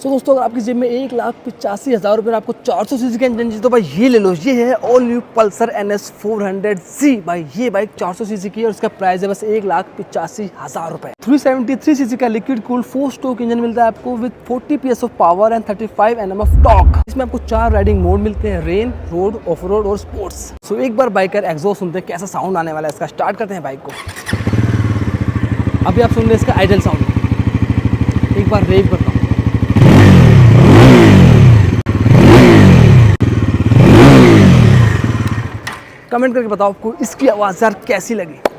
तो दोस्तों अगर आपकी जेब में 1,85,000 रुपये आपको 400 सीसी का इंजन चाहिए तो भाई ये ले लो। ये है all new Pulsar NS 400Z। भाई ये बाइक 400 सीसी की है और इसका प्राइस है बस 1,85,000 रुपये। 373 सीसी का लिक्विड कूल 4 स्ट्रोक इंजन मिलता है आपको with 40 PS of power and 35 Nm of torque. इसमें आपको 4 राइडिंग मोड मिलते हैं, रेन, रोड, ऑफ रोड और स्पोर्ट्स। सो एक बार बाइकर एग्जॉस्ट सुनते हैं कैसा साउंड आने वाला है इसका। स्टार्ट करते हैं बाइक को। अभी आप सुन रहे हैं इसका आइडल साउंड। एक बार रेव करता हूँ। कमेंट करके बताओ आपको इसकी आवाज़ यार कैसी लगी।